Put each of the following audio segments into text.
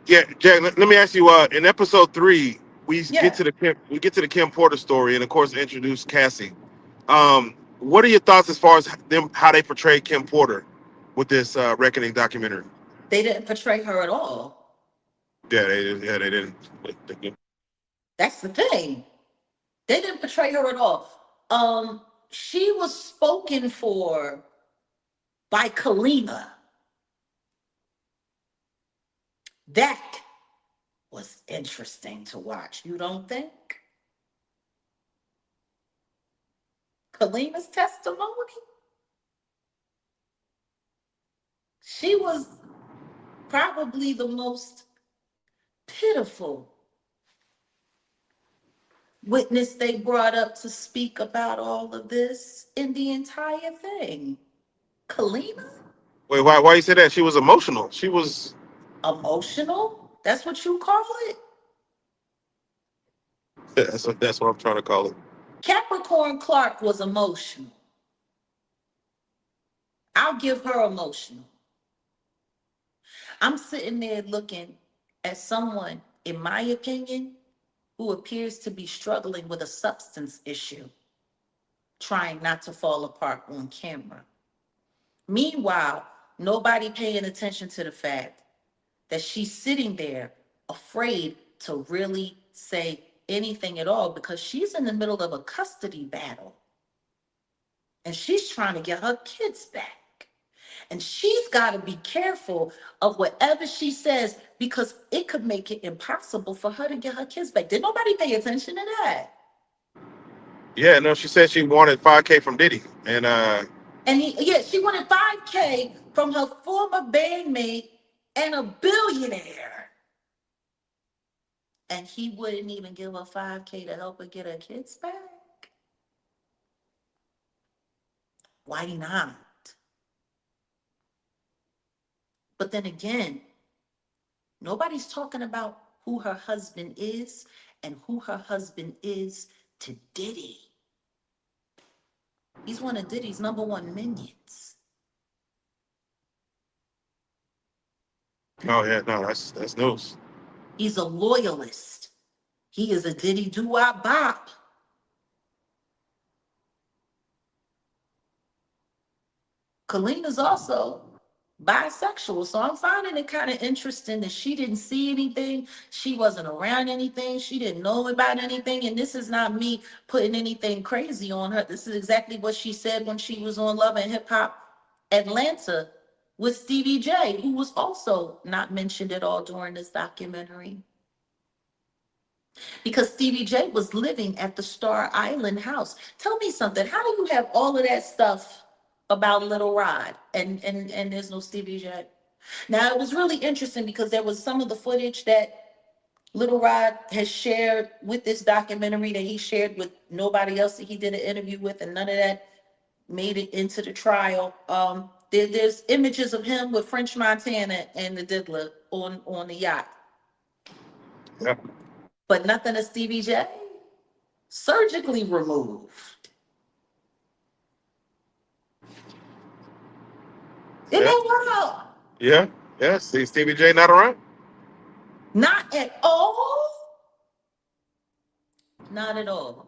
Yeah, Jack. Let me ask you. In episode 3, Yeah. We get to the Kim Porter story, and of course introduce Cassie. What are your thoughts as far as them how they portray Kim Porter with this Reckoning documentary? They didn't portray her at all. They didn't. They- That's the thing. They didn't portray her at all. She was spoken for by Kalina. That was interesting to watch. You don't think? Kalina's testimony? She was probably the most pitiful witness they brought up to speak about all of this in the entire thing. Kalina? Wait, why you say that? She was emotional. She was. Emotional? That's what you call it? That's what I'm trying to call it. Capricorn Clark was emotional. I'll give her emotional. I'm sitting there looking at someone, in my opinion, who appears to be struggling with a substance issue, trying not to fall apart on camera. Meanwhile, nobody paying attention to the fact that she's sitting there afraid to really say anything at all because she's in the middle of a custody battle and she's trying to get her kids back. And she's got to be careful of whatever she says because it could make it impossible for her to get her kids back. Did nobody pay attention to that? Yeah, no, she said she wanted 5K from Diddy, and And yeah, she wanted 5K from her former bandmate and a billionaire. And he wouldn't even give her 5K to help her get her kids back. Why not? But then again, nobody's talking about who her husband is and who her husband is to Diddy. He's one of Diddy's number one minions. oh yeah, no, that's news. He's a loyalist. He is a Diddy doo-wop bop. Kalina's also bisexual. So I'm finding it kind of interesting that she didn't see anything. She wasn't around anything. She didn't know about anything. And this is not me putting anything crazy on her. This is exactly what she said when she was on Love and Hip Hop Atlanta with Stevie J, who was also not mentioned at all during this documentary. Because Stevie J was living at the Star Island house. Tell me something. How do you have all of that stuff about Lil Rod and there's no Stevie J? Now it was really interesting because there was some of the footage that Lil Rod has shared with this documentary that he shared with nobody else that he did an interview with, and none of that made it into the trial. There's images of him with French Montana and the Diddler on the yacht, Yeah, but nothing of Stevie J. Surgically removed. Isn't yeah, that wild? yeah, yeah. See, Stevie J not around. Not at all. Not at all.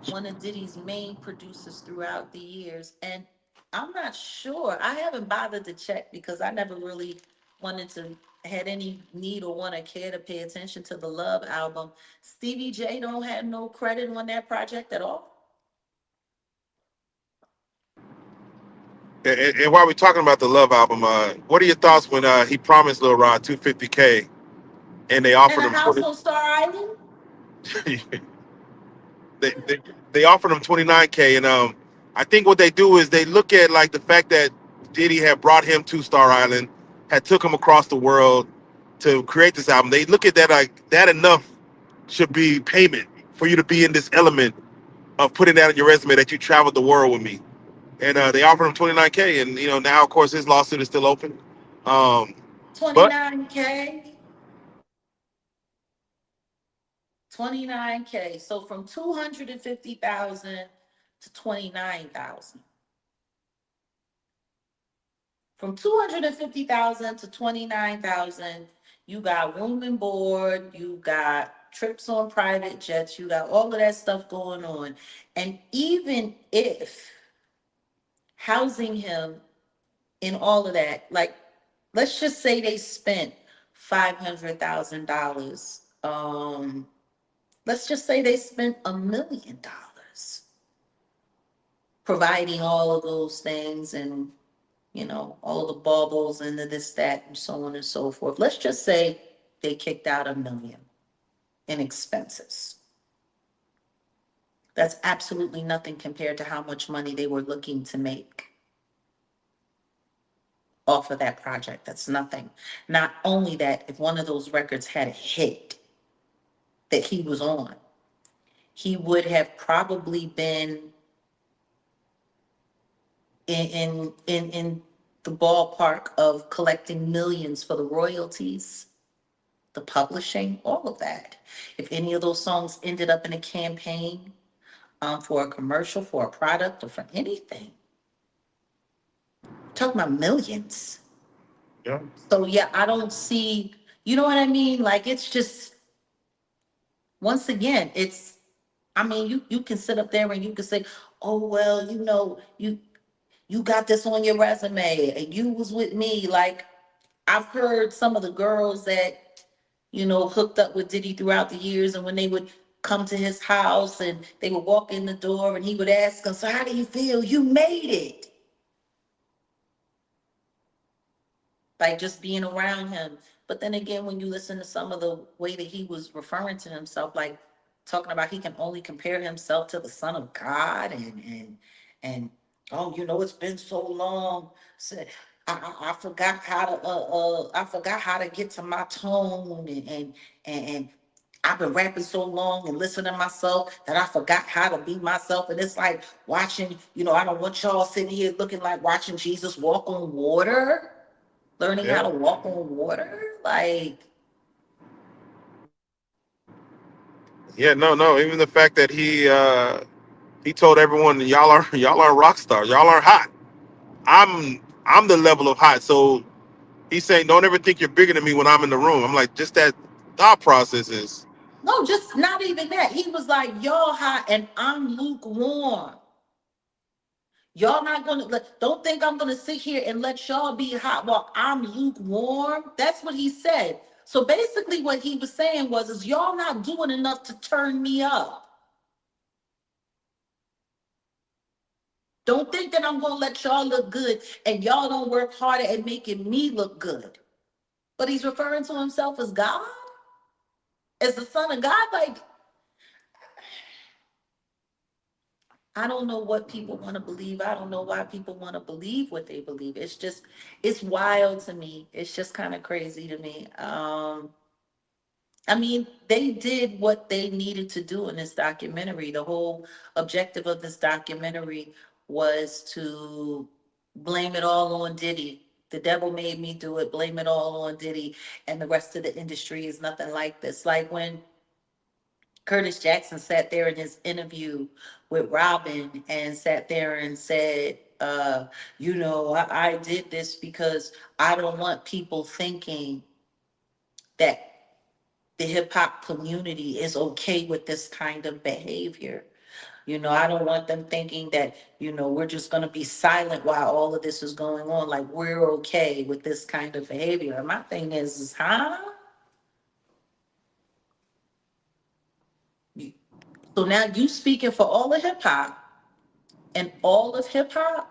One of Diddy's main producers throughout the years. And I'm not sure. I haven't bothered to check because I never really wanted to had any need or want to care to pay attention to the Love album. Stevie J don't have no credit on that project at all. And while we're talking about the Love album, what are your thoughts when he promised Lil Rod 250K and they And offered a him house 20? on Star Island? they, they they offered him 29K, and I think what they do is they look at like the fact that Diddy had brought him to Star Island, had took him across the world to create this album. They look at that like that enough should be payment for you to be in this element of putting that on your resume that you traveled the world with me. And they offered him 29K, and now of course his lawsuit is still open. Um, but 29K. 29K. So from 250,000 to 29,000. From 250,000 to 29,000, You got room and board, you got trips on private jets, you got all of that stuff going on. And even if housing him in all of that, like, let's just say they spent $500,000. Let's just say they spent $1 million providing all of those things, and all of the baubles and the this, that, and so on and so forth. Let's just say they kicked out $1 million in expenses. That's absolutely nothing compared to how much money they were looking to make off of that project. That's nothing. Not only that, if one of those records had a hit that he was on, he would have probably been in the ballpark of collecting millions for the royalties, the publishing, all of that. If any of those songs ended up in a campaign, for a commercial, for a product, or for anything, talking about millions. Yeah. So yeah, I don't see, you know what I mean? Like, it's just, once again, it's, I mean, you can sit up there and you can say, oh well, you got this on your resume and you was with me. Like, I've heard some of the girls that, hooked up with Diddy throughout the years, and when they would come to his house and they would walk in the door and he would ask them, so how do you feel? You made it. Like, just being around him. But then again, when you listen to some of the way that he was referring to himself, like talking about he can only compare himself to the Son of God, and oh, it's been so long. So I forgot how to I forgot how to get to my tone, and I've been rapping so long and listening to myself that I forgot how to be myself. And it's like watching, I don't want y'all sitting here looking like watching Jesus walk on water, learning how Yeah. to walk on water. Like, Yeah. No. No. Even the fact that he told everyone, y'all are rock stars. Y'all are hot. I'm the level of hot. So he's saying, don't ever think you're bigger than me when I'm in the room. I'm like, just that thought process is. no, just not even that. He was like, y'all hot and I'm lukewarm. Y'all not gonna don't think I'm gonna sit here and let y'all be hot while I'm lukewarm. That's what he said. So basically what he was saying was, is y'all not doing enough to turn me up. Don't think that I'm gonna let y'all look good and y'all don't work harder at making me look good. But he's referring to himself as God, as the Son of God. Like, I don't know what people want to believe. I don't know why people want to believe what they believe. It's just, it's wild to me. It's just kind of crazy to me. I mean, they did what they needed to do in this documentary. The whole objective of this documentary was to blame it all on Diddy. The devil made me do it. Blame it all on Diddy. And the rest of the industry is nothing like this. Like when Curtis Jackson sat there in his interview with Robin and sat there and said, I did this because I don't want people thinking that the hip hop community is okay with this kind of behavior. I don't want them thinking that, we're just going to be silent while all of this is going on. Like, we're okay with this kind of behavior. And my thing is huh? So now you speaking for all of hip hop, and all of hip hop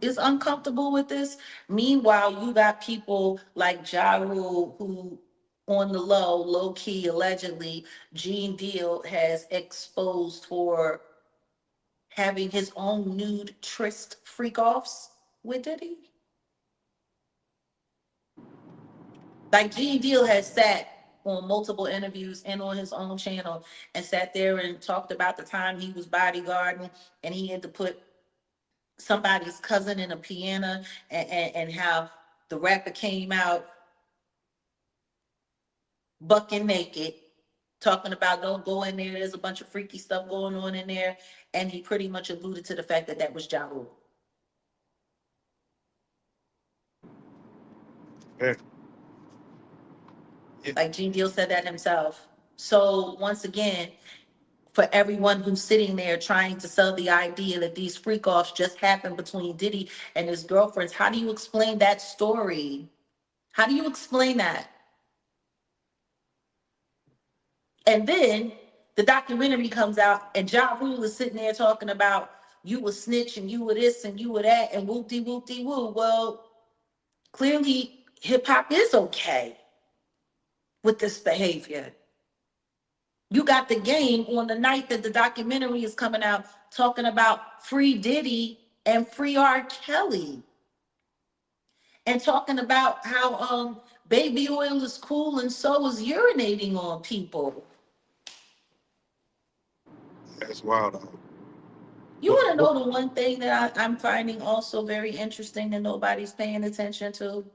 is uncomfortable with this. Meanwhile, you got people like Ja Rule who, on the low key, allegedly, Gene Deal has exposed for having his own nude tryst freak offs with Diddy. Like, Gene Deal has sat on multiple interviews and on his own channel and sat there and talked about the time he was bodyguarding and he had to put somebody's cousin in a piano, and how the rapper came out bucking naked, talking about don't go in there. There's a bunch of freaky stuff going on in there. And he pretty much alluded to the fact that that was Ja Rule. eh, Yeah, Like Gene Deal said that himself. So once again, for everyone who's sitting there trying to sell the idea that these freak offs just happened between Diddy and his girlfriends, how do you explain that story? How do you explain that? And then the documentary comes out, and Ja Rule is sitting there talking about you were snitch and you were this and you were that and whoop de whoop de woo. Well, clearly hip hop is okay with this behavior. You got the game on the night that the documentary is coming out talking about free Diddy and free R. Kelly, and talking about how baby oil is cool and so is urinating on people. that's wild. You want to know the one thing that I'm finding also very interesting that nobody's paying attention to?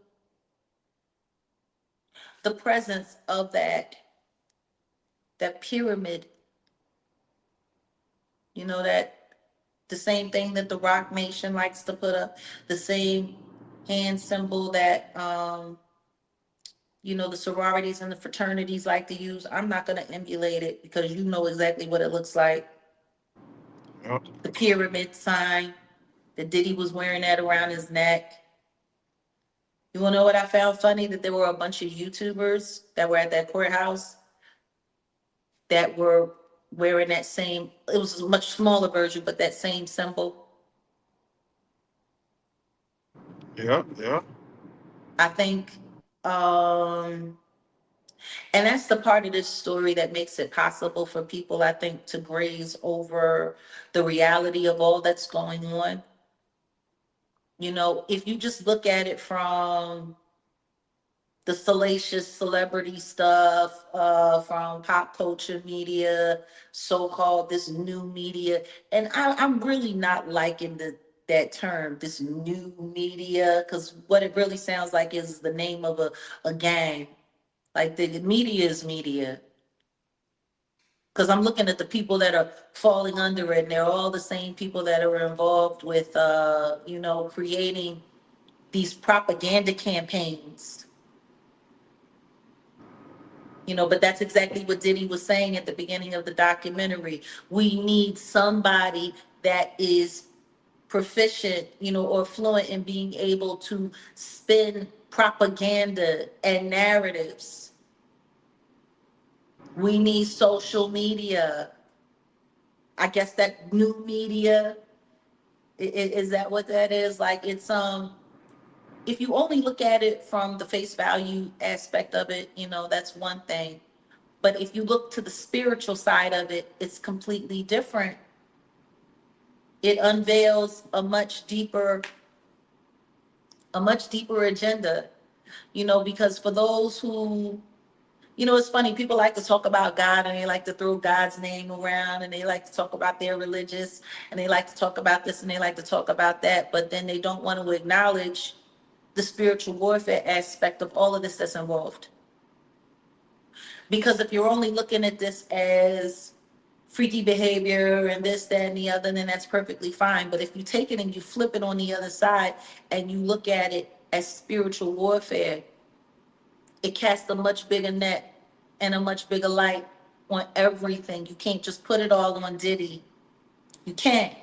The presence of that pyramid. You know, that the same thing that the Rock Nation likes to put up, the same hand symbol that the sororities and the fraternities like to use. I'm not going to emulate it because you know exactly what it looks like. Yeah, The pyramid sign that Diddy was wearing that around his neck. You want to know what I found funny? That there were a bunch of YouTubers that were at that courthouse that were wearing that same, it was a much smaller version, but that same symbol. yeah, yeah. I think, um, and that's the part of this story that makes it possible for people, I think, to graze over the reality of all that's going on. If you just look at it from the salacious celebrity stuff, from pop culture media, so-called this new media. And I'm really not liking that term, this new media, because what it really sounds like is the name of a gang. Like the media is media. Because I'm looking at the people that are falling under it, and they're all the same people that are involved with, creating these propaganda campaigns. But that's exactly what Diddy was saying at the beginning of the documentary. We need somebody that is proficient, or fluent in being able to spin propaganda and narratives. We need social media. I guess that new media, is that what that is? Like it's if you only look at it from the face value aspect of it, that's one thing. But if you look to the spiritual side of it, it's completely different. It unveils a much deeper agenda, because for those who, it's funny, people like to talk about God and they like to throw God's name around and they like to talk about their religious and they like to talk about this and they like to talk about that, but then they don't want to acknowledge the spiritual warfare aspect of all of this that's involved. Because if you're only looking at this as freaky behavior and this, that, and the other, then that's perfectly fine. But if you take it and you flip it on the other side and you look at it as spiritual warfare, it casts a much bigger net and a much bigger light on everything. You can't just put it all on Diddy. You can't.